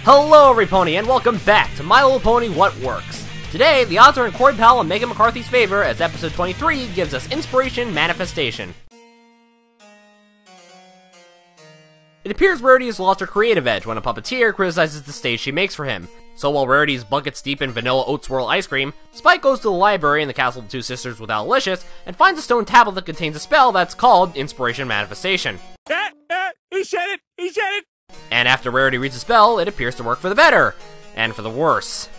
Hello everypony, and welcome back to My Little Pony What Works. Today, the odds are in Corey Powell and Megan McCarthy's favor as episode 23 gives us Inspiration Manifestation. It appears Rarity has lost her creative edge when a puppeteer criticizes the stage she makes for him. So while Rarity's buckets deep in vanilla oat swirl ice cream, Spike goes to the library in the castle of the Two Sisters with Owlicious and finds a stone tablet that contains a spell that's called Inspiration Manifestation. He said it! He said it! And after Rarity reads the spell, it appears to work for the better, and for the worse.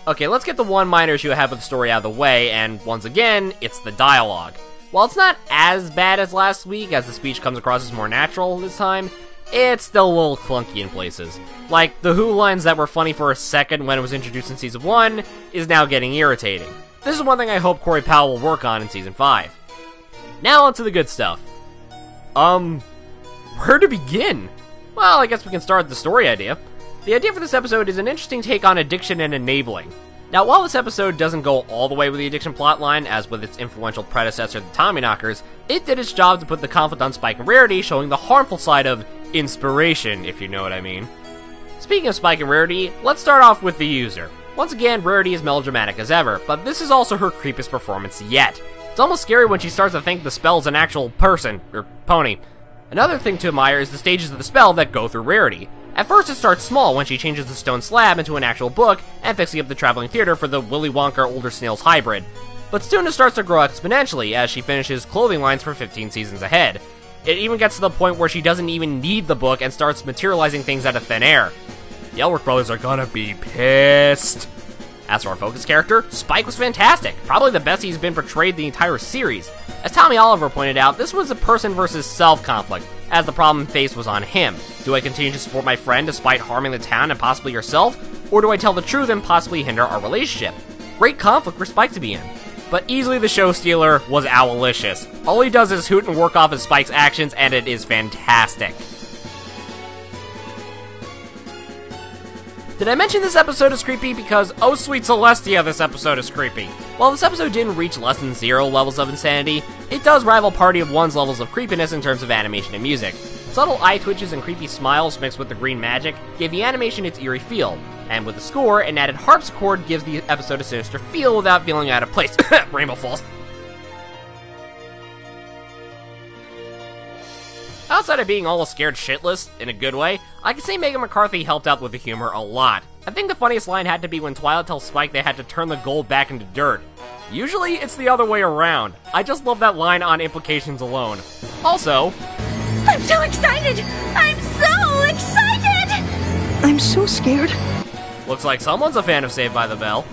Okay, let's get the one minor issue I have with the story out of the way, and once again, it's the dialogue. While it's not as bad as last week, as the speech comes across as more natural this time, it's still a little clunky in places. Like, the Who lines that were funny for a second when it was introduced in Season 1 is now getting irritating. This is one thing I hope Corey Powell will work on in Season 5. Now onto the good stuff. Where to begin? Well, I guess we can start with the story idea. The idea for this episode is an interesting take on addiction and enabling. Now, while this episode doesn't go all the way with the addiction plotline, as with its influential predecessor, the Tommyknockers, it did its job to put the conflict on Spike and Rarity, showing the harmful side of inspiration, if you know what I mean. Speaking of Spike and Rarity, let's start off with the user. Once again, Rarity is melodramatic as ever, but this is also her creepiest performance yet. It's almost scary when she starts to think the spell's an actual person, or pony. Another thing to admire is the stages of the spell that go through Rarity. At first it starts small when she changes the stone slab into an actual book and fixing up the traveling theater for the Willy Wonka Older Snails hybrid. But soon it starts to grow exponentially as she finishes clothing lines for 15 seasons ahead. It even gets to the point where she doesn't even need the book and starts materializing things out of thin air. The Elric brothers are gonna be pissed. As for our focus character, Spike was fantastic, probably the best he's been portrayed the entire series. As Tommy Oliver pointed out, this was a person versus self conflict, as the problem faced was on him. Do I continue to support my friend despite harming the town and possibly yourself, or do I tell the truth and possibly hinder our relationship? Great conflict for Spike to be in. But easily the show stealer was Owlicious. All he does is hoot and work off of Spike's actions, and it is fantastic. Did I mention this episode is creepy? Because, oh sweet Celestia, this episode is creepy. While this episode didn't reach less than 0 levels of insanity, it does rival Party of One's levels of creepiness in terms of animation and music. Subtle eye twitches and creepy smiles mixed with the green magic gave the animation its eerie feel, and with the score, an added harpsichord gives the episode a sinister feel without feeling out of place. Rainbow Falls. Outside of being almost scared shitless, in a good way, I can say Megan McCarthy helped out with the humor a lot. I think the funniest line had to be when Twilight tells Spike they had to turn the gold back into dirt. Usually, it's the other way around. I just love that line on implications alone. Also, I'm so excited! I'm so excited! I'm so scared. Looks like someone's a fan of Saved by the Bell.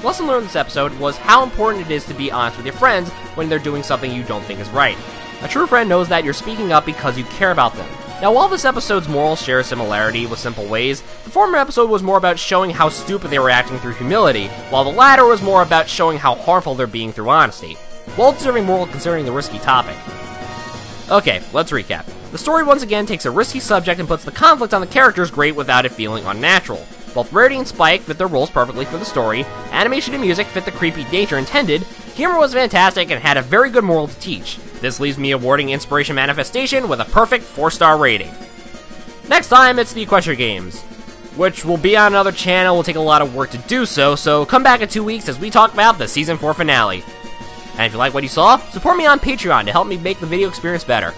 Lesson learned this episode was how important it is to be honest with your friends when they're doing something you don't think is right. A true friend knows that you're speaking up because you care about them. Now, while this episode's morals share a similarity with Simple Ways, the former episode was more about showing how stupid they were acting through humility, while the latter was more about showing how harmful they're being through honesty. Well-deserving moral considering the risky topic. Okay, let's recap. The story once again takes a risky subject and puts the conflict on the characters great without it feeling unnatural. Both Rarity and Spike fit their roles perfectly for the story, animation and music fit the creepy nature intended, humor was fantastic and had a very good moral to teach. This leaves me awarding Inspiration Manifestation with a perfect 4-star rating. Next time, it's the Equestria Games, which will be on another channel, will take a lot of work to do so come back in 2 weeks as we talk about the Season 4 finale. And if you like what you saw, support me on Patreon to help me make the video experience better.